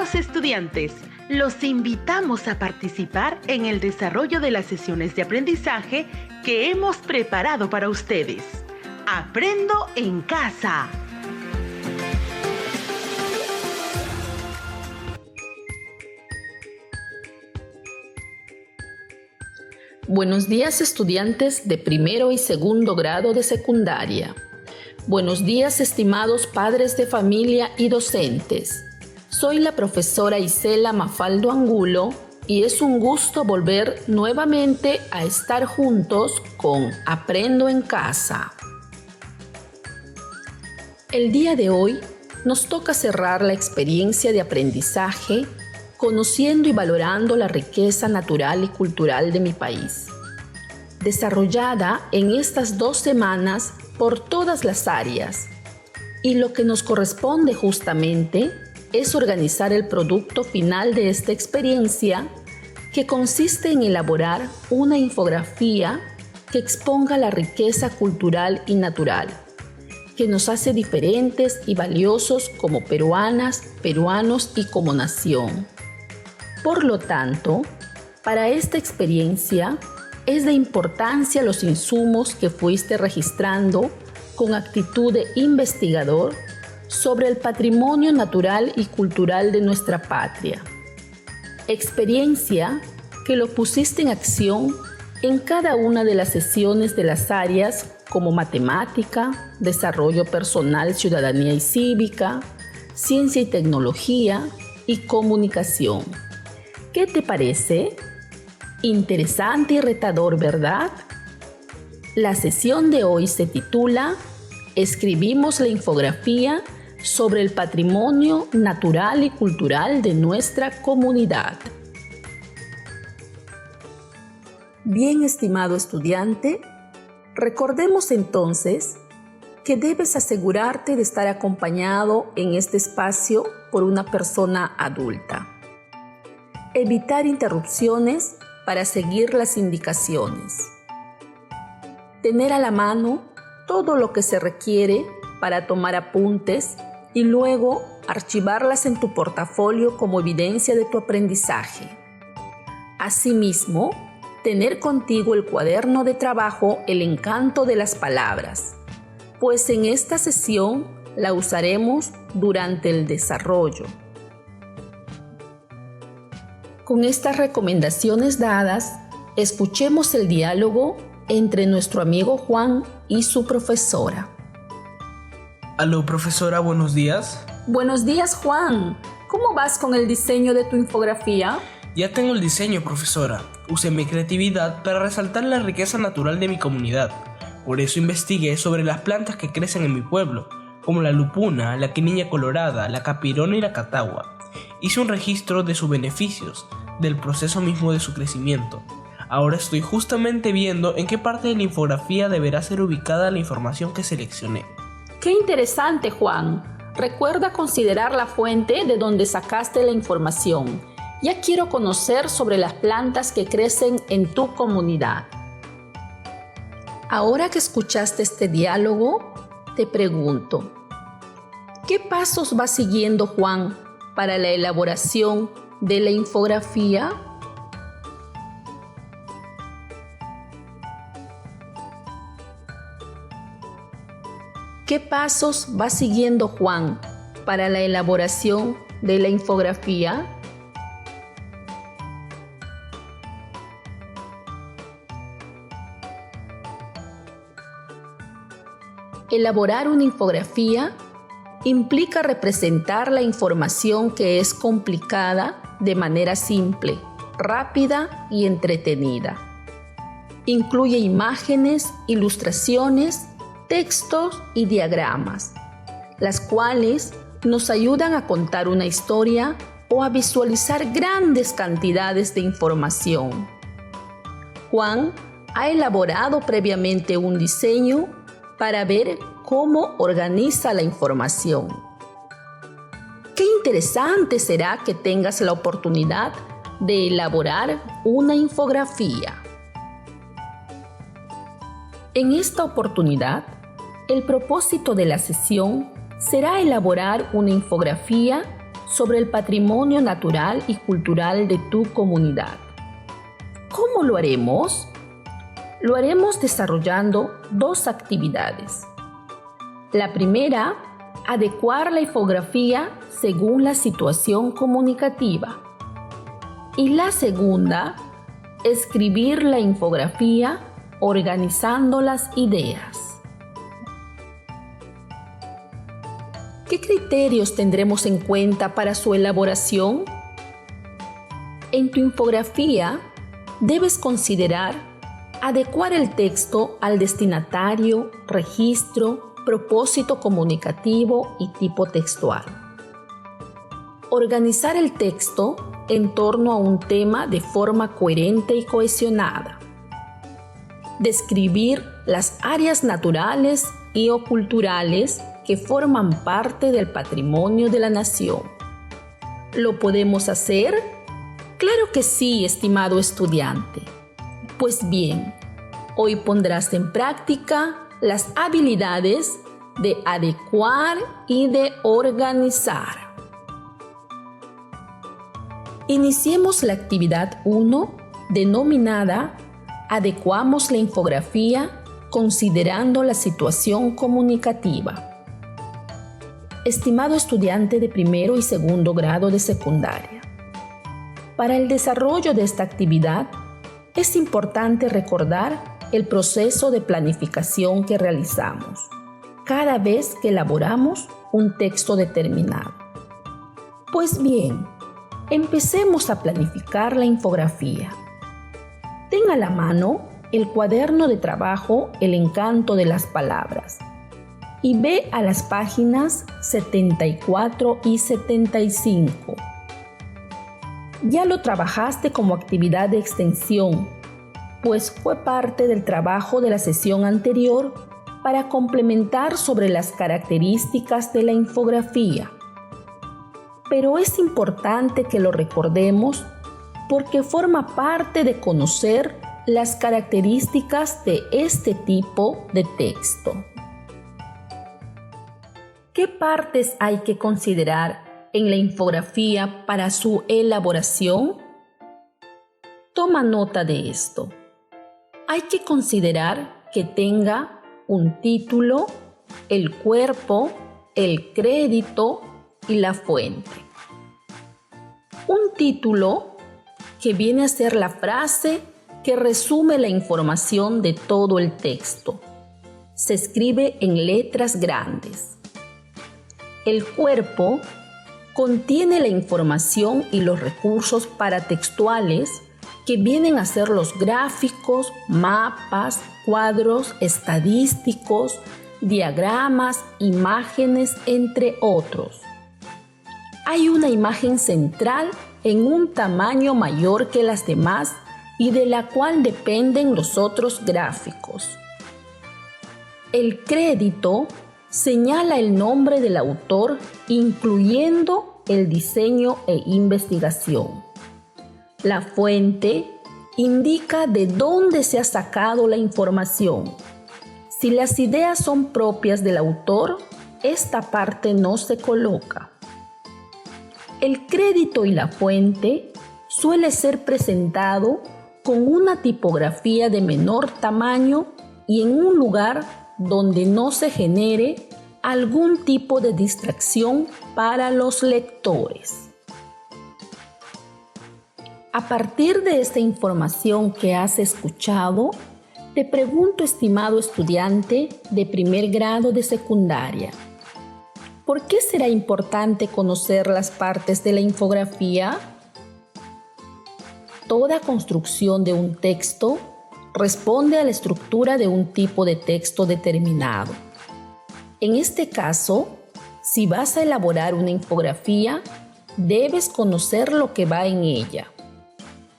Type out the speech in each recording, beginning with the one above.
Estimados estudiantes, los invitamos a participar en el desarrollo de las sesiones de aprendizaje que hemos preparado para ustedes. Aprendo en casa. Buenos días, estudiantes de primero y segundo grado de secundaria. Buenos días, estimados padres de familia y docentes. Soy la profesora Isela Mafaldo Angulo y es un gusto volver nuevamente a estar juntos con Aprendo en Casa. El día de hoy nos toca cerrar la experiencia de aprendizaje conociendo y valorando la riqueza natural y cultural de mi país, desarrollada en estas 2 semanas por todas las áreas. Y lo que nos corresponde justamente es organizar el producto final de esta experiencia, que consiste en elaborar una infografía que exponga la riqueza cultural y natural, que nos hace diferentes y valiosos como peruanas, peruanos y como nación. Por lo tanto, para esta experiencia es de importancia los insumos que fuiste registrando con actitud de investigador sobre el patrimonio natural y cultural de nuestra patria. Experiencia que lo pusiste en acción en cada una de las sesiones de las áreas como matemática, desarrollo personal, ciudadanía y cívica, ciencia y tecnología y comunicación. ¿Qué te parece? Interesante y retador, ¿verdad? La sesión de hoy se titula Escribimos la infografía sobre el patrimonio natural y cultural de nuestra comunidad. Bien, estimado estudiante, recordemos entonces que debes asegurarte de estar acompañado en este espacio por una persona adulta. Evitar interrupciones para seguir las indicaciones. Tener a la mano todo lo que se requiere para tomar apuntes y luego archivarlas en tu portafolio como evidencia de tu aprendizaje. Asimismo, tener contigo el cuaderno de trabajo El encanto de las palabras, pues en esta sesión la usaremos durante el desarrollo. Con estas recomendaciones dadas, escuchemos el diálogo entre nuestro amigo Juan y su profesora. Aló, profesora, buenos días. Buenos días, Juan. ¿Cómo vas con el diseño de tu infografía? Ya tengo el diseño, profesora. Usé mi creatividad para resaltar la riqueza natural de mi comunidad. Por eso investigué sobre las plantas que crecen en mi pueblo, como la lupuna, la quiniña colorada, la capirona y la catagua. Hice un registro de sus beneficios, del proceso mismo de su crecimiento. Ahora estoy justamente viendo en qué parte de la infografía deberá ser ubicada la información que seleccioné. ¡Qué interesante, Juan! Recuerda considerar la fuente de donde sacaste la información. Ya quiero conocer sobre las plantas que crecen en tu comunidad. Ahora que escuchaste este diálogo, te pregunto, ¿qué pasos va siguiendo Juan para la elaboración de la infografía? ¿Qué pasos va siguiendo Juan para la elaboración de la infografía? Elaborar una infografía implica representar la información que es complicada de manera simple, rápida y entretenida. Incluye imágenes, ilustraciones, textos y diagramas, las cuales nos ayudan a contar una historia o a visualizar grandes cantidades de información. Juan ha elaborado previamente un diseño para ver cómo organiza la información. Qué interesante será que tengas la oportunidad de elaborar una infografía. En esta oportunidad, el propósito de la sesión será elaborar una infografía sobre el patrimonio natural y cultural de tu comunidad. ¿Cómo lo haremos? Lo haremos desarrollando 2 actividades. La primera, adecuar la infografía según la situación comunicativa. Y la segunda, escribir la infografía organizando las ideas. ¿Qué criterios tendremos en cuenta para su elaboración? En tu infografía debes considerar adecuar el texto al destinatario, registro, propósito comunicativo y tipo textual. Organizar el texto en torno a un tema de forma coherente y cohesionada. Describir las áreas naturales y o culturales que forman parte del patrimonio de la nación. ¿Lo podemos hacer? Claro que sí, estimado estudiante. Pues bien, hoy pondrás en práctica las habilidades de adecuar y de organizar. Iniciemos la actividad 1 denominada Adecuamos la infografía considerando la situación comunicativa. Estimado estudiante de primero y segundo grado de secundaria, para el desarrollo de esta actividad es importante recordar el proceso de planificación que realizamos cada vez que elaboramos un texto determinado. Pues bien, empecemos a planificar la infografía. Ten a la mano el cuaderno de trabajo El encanto de las palabras y ve a las páginas 74 y 75. Ya lo trabajaste como actividad de extensión, pues fue parte del trabajo de la sesión anterior para complementar sobre las características de la infografía. Pero es importante que lo recordemos porque forma parte de conocer las características de este tipo de texto. ¿Qué partes hay que considerar en la infografía para su elaboración? Toma nota de esto. Hay que considerar que tenga un título, el cuerpo, el crédito y la fuente. Un título que viene a ser la frase que resume la información de todo el texto. Se escribe en letras grandes. El cuerpo contiene la información y los recursos paratextuales que vienen a ser los gráficos, mapas, cuadros estadísticos, diagramas, imágenes, entre otros. Hay una imagen central en un tamaño mayor que las demás y de la cual dependen los otros gráficos. El crédito señala el nombre del autor, incluyendo el diseño e investigación. La fuente indica de dónde se ha sacado la información. Si las ideas son propias del autor, esta parte no se coloca. El crédito y la fuente suele ser presentado con una tipografía de menor tamaño y en un lugar donde no se genere algún tipo de distracción para los lectores. A partir de esta información que has escuchado, te pregunto, estimado estudiante de primer grado de secundaria, ¿por qué será importante conocer las partes de la infografía? Toda construcción de un texto responde a la estructura de un tipo de texto determinado. En este caso, si vas a elaborar una infografía, debes conocer lo que va en ella.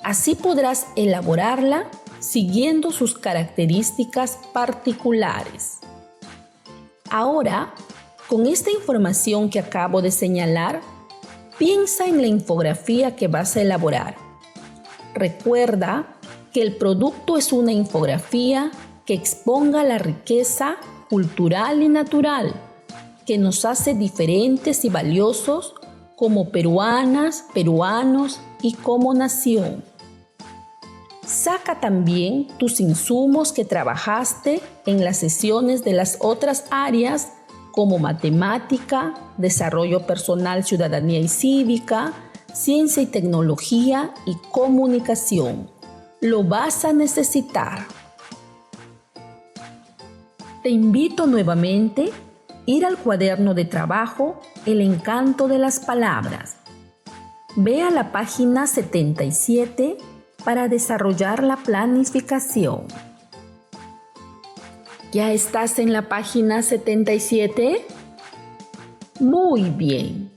Así podrás elaborarla siguiendo sus características particulares. Ahora, con esta información que acabo de señalar, piensa en la infografía que vas a elaborar. Recuerda que el producto es una infografía que exponga la riqueza cultural y natural que nos hace diferentes y valiosos como peruanas, peruanos y como nación. Saca también tus insumos que trabajaste en las sesiones de las otras áreas como matemática, desarrollo personal, ciudadanía y cívica, ciencia y tecnología y comunicación. Lo vas a necesitar. Te invito nuevamente a ir al cuaderno de trabajo El encanto de las palabras. Ve a la página 77 para desarrollar la planificación. ¿Ya estás en la página 77? Muy bien.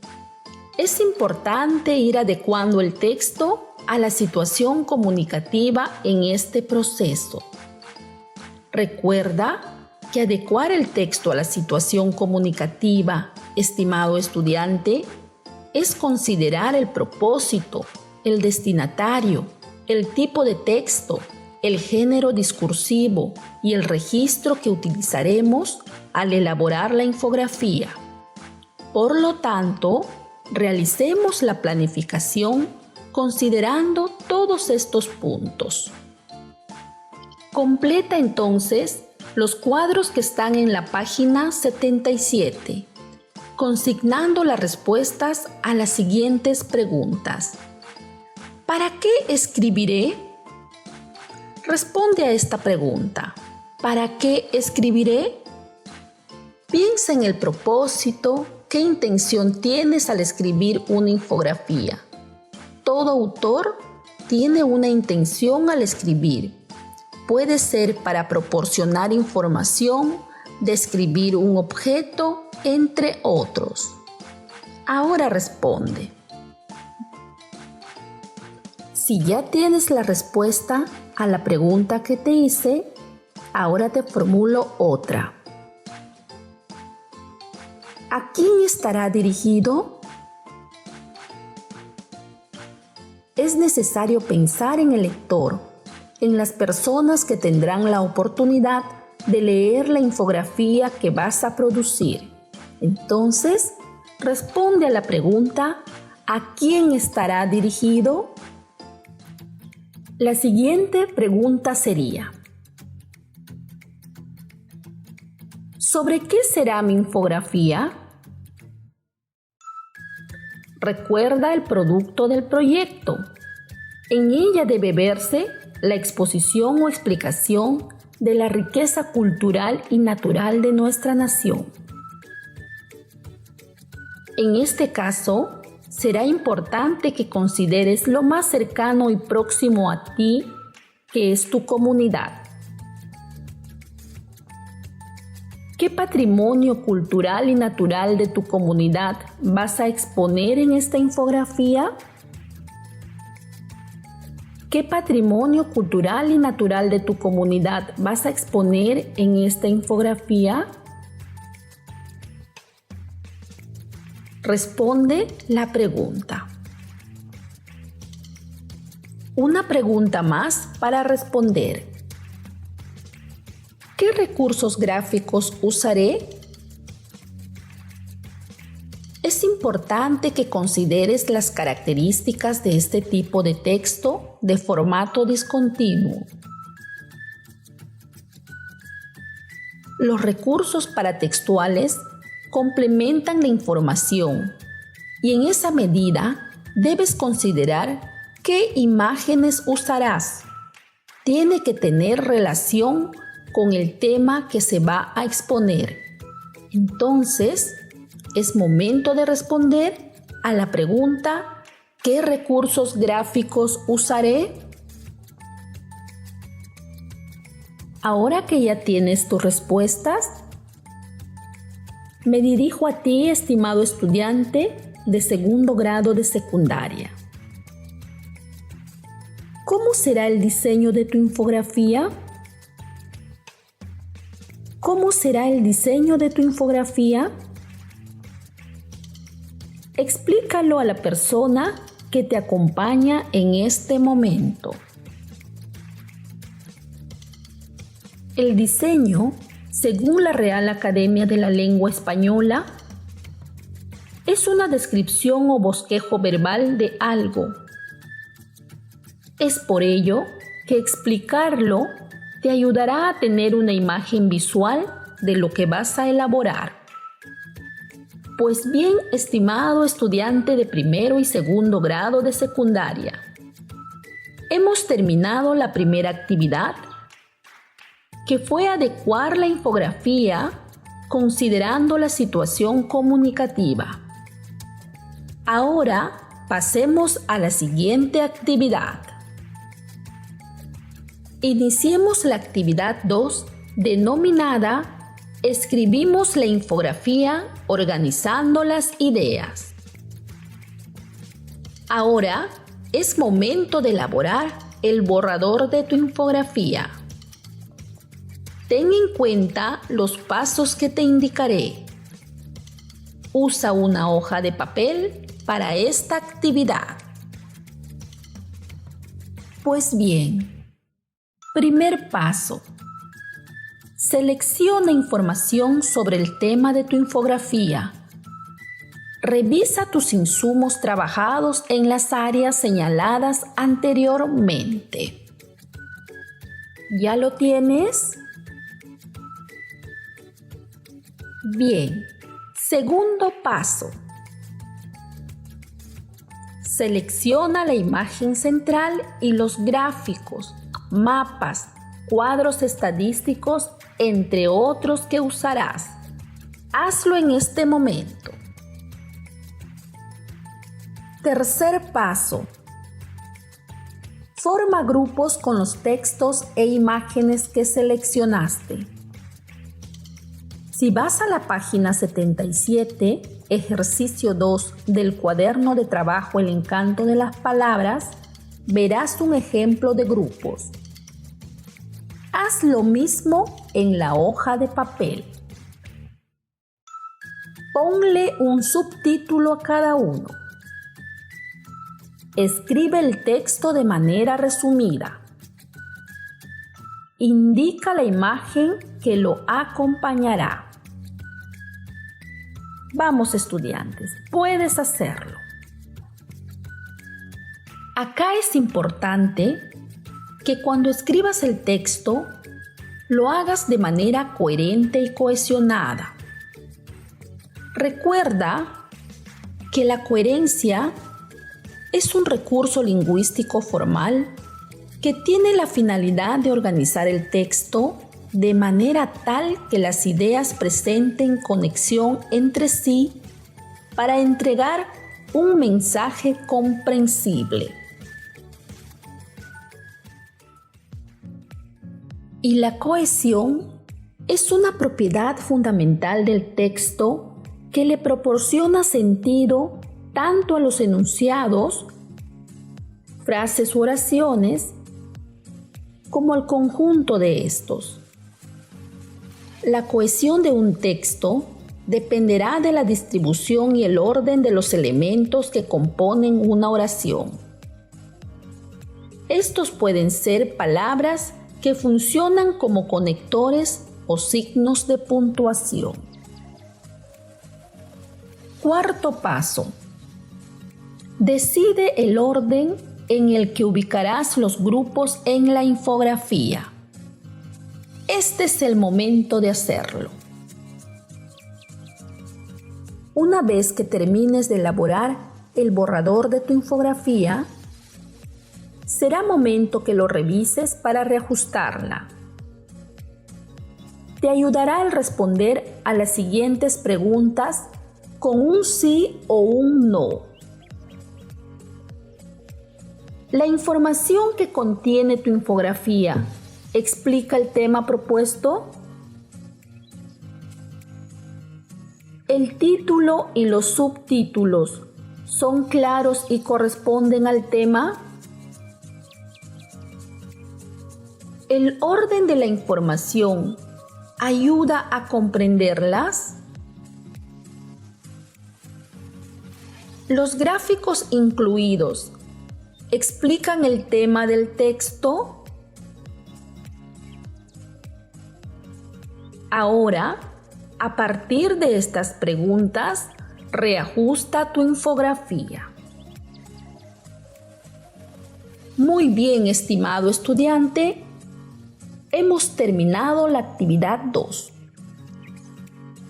Es importante ir adecuando el texto a la situación comunicativa en este proceso. Recuerda que adecuar el texto a la situación comunicativa, estimado estudiante, es considerar el propósito, el destinatario, el tipo de texto, el género discursivo y el registro que utilizaremos al elaborar la infografía. Por lo tanto, realicemos la planificación considerando todos estos puntos. Completa entonces los cuadros que están en la página 77, consignando las respuestas a las siguientes preguntas. ¿Para qué escribiré? Responde a esta pregunta. ¿Para qué escribiré? Piensa en el propósito, qué intención tienes al escribir una infografía. Todo autor tiene una intención al escribir. Puede ser para proporcionar información, describir un objeto, entre otros. Ahora responde. Si ya tienes la respuesta a la pregunta que te hice, ahora te formulo otra. ¿A quién estará dirigido? Es necesario pensar en el lector, en las personas que tendrán la oportunidad de leer la infografía que vas a producir. Entonces, responde a la pregunta, ¿a quién estará dirigido? La siguiente pregunta sería, ¿sobre qué será mi infografía? Recuerda el producto del proyecto. En ella debe verse la exposición o explicación de la riqueza cultural y natural de nuestra nación. En este caso, será importante que consideres lo más cercano y próximo a ti, que es tu comunidad. ¿Qué patrimonio cultural y natural de tu comunidad vas a exponer en esta infografía? ¿Qué patrimonio cultural y natural de tu comunidad vas a exponer en esta infografía? Responde la pregunta. Una pregunta más para responder. ¿Qué recursos gráficos usaré? Es importante que consideres las características de este tipo de texto de formato discontinuo. Los recursos paratextuales complementan la información y en esa medida debes considerar qué imágenes usarás. Tiene que tener relación con el tema que se va a exponer. Entonces, es momento de responder a la pregunta ¿qué recursos gráficos usaré? Ahora que ya tienes tus respuestas, me dirijo a ti, estimado estudiante de segundo grado de secundaria. ¿Cómo será el diseño de tu infografía? ¿Cómo será el diseño de tu infografía? Explícalo a la persona que te acompaña en este momento. El diseño, según la Real Academia de la Lengua Española, es una descripción o bosquejo verbal de algo. Es por ello que explicarlo te ayudará a tener una imagen visual de lo que vas a elaborar. Pues bien, estimado estudiante de primero y segundo grado de secundaria, hemos terminado la primera actividad, que fue adecuar la infografía considerando la situación comunicativa. Ahora pasemos a la siguiente actividad. Iniciemos la actividad 2 denominada Escribimos la infografía organizando las ideas. Ahora es momento de elaborar el borrador de tu infografía. Ten en cuenta los pasos que te indicaré. Usa una hoja de papel para esta actividad. Pues bien, primer paso. Selecciona información sobre el tema de tu infografía. Revisa tus insumos trabajados en las áreas señaladas anteriormente. ¿Ya lo tienes? Bien, segundo paso. Selecciona la imagen central y los gráficos, mapas, cuadros estadísticos, entre otros que usarás. Hazlo en este momento. Tercer paso. Forma grupos con los textos e imágenes que seleccionaste. Si vas a la página 77, ejercicio 2 del cuaderno de trabajo El encanto de las palabras, verás un ejemplo de grupos. Haz lo mismo en la hoja de papel. Ponle un subtítulo a cada uno. Escribe el texto de manera resumida. Indica la imagen que lo acompañará. Vamos, estudiantes, puedes hacerlo. Acá es importante que cuando escribas el texto, lo hagas de manera coherente y cohesionada. Recuerda que la coherencia es un recurso lingüístico formal que tiene la finalidad de organizar el texto de manera tal que las ideas presenten conexión entre sí para entregar un mensaje comprensible. Y la cohesión es una propiedad fundamental del texto que le proporciona sentido tanto a los enunciados, frases u oraciones, como al conjunto de estos. La cohesión de un texto dependerá de la distribución y el orden de los elementos que componen una oración. Estos pueden ser palabras que funcionan como conectores o signos de puntuación. Cuarto paso. Decide el orden en el que ubicarás los grupos en la infografía. Este es el momento de hacerlo. Una vez que termines de elaborar el borrador de tu infografía, será momento que lo revises para reajustarla. Te ayudará al responder a las siguientes preguntas con un sí o un no. ¿La información que contiene tu infografía explica el tema propuesto? ¿El título y los subtítulos son claros y corresponden al tema? ¿El orden de la información ayuda a comprenderlas? ¿Los gráficos incluidos explican el tema del texto? Ahora, a partir de estas preguntas, Reajusta tu infografía. Muy bien, estimado estudiante, hemos terminado la actividad 2,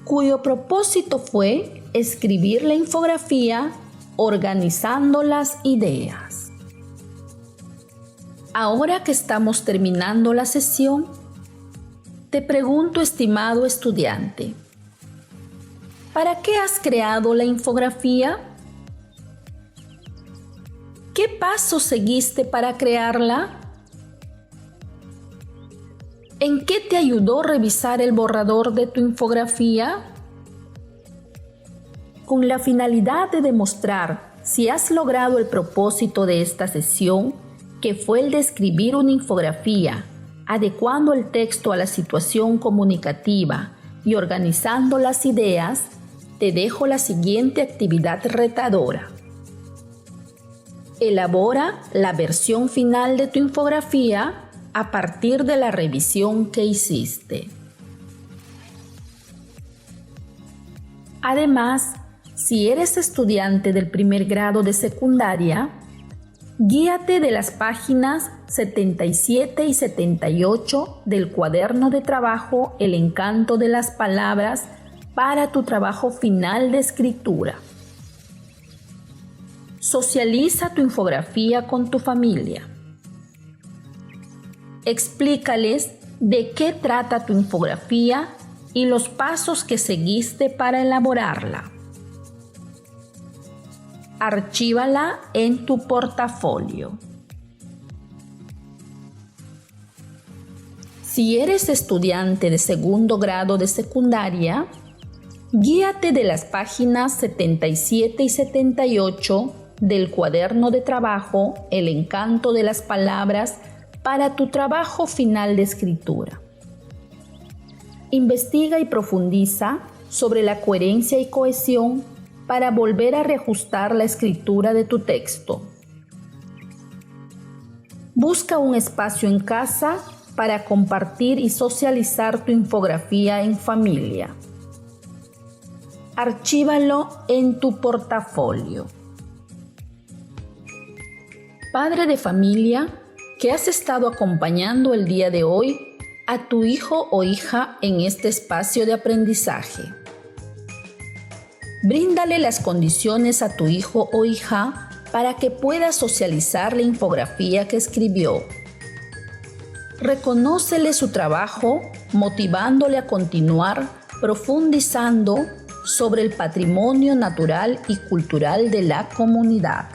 cuyo propósito fue escribir la infografía organizando las ideas. Ahora que estamos terminando la sesión, te pregunto, estimado estudiante, ¿para qué has creado la infografía? ¿Qué pasos seguiste para crearla? ¿En qué te ayudó revisar el borrador de tu infografía? Con la finalidad de demostrar si has logrado el propósito de esta sesión, que fue el de escribir una infografía, adecuando el texto a la situación comunicativa y organizando las ideas, te dejo la siguiente actividad retadora. Elabora la versión final de tu infografía a partir de la revisión que hiciste. Además, si eres estudiante del primer grado de secundaria, guíate de las páginas 77 y 78 del cuaderno de trabajo El encanto de las palabras para tu trabajo final de escritura. Socializa tu infografía con tu familia. Explícales de qué trata tu infografía y los pasos que seguiste para elaborarla. Archívala en tu portafolio. Si eres estudiante de segundo grado de secundaria, guíate de las páginas 77 y 78 del cuaderno de trabajo El encanto de las palabras para tu trabajo final de escritura. Investiga y profundiza sobre la coherencia y cohesión para volver a reajustar la escritura de tu texto. Busca un espacio en casa para compartir y socializar tu infografía en familia. Archívalo en tu portafolio. Padre de familia que has estado acompañando el día de hoy a tu hijo o hija en este espacio de aprendizaje. Bríndale las condiciones a tu hijo o hija para que pueda socializar la infografía que escribió. Reconócele su trabajo, motivándole a continuar profundizando sobre el patrimonio natural y cultural de la comunidad.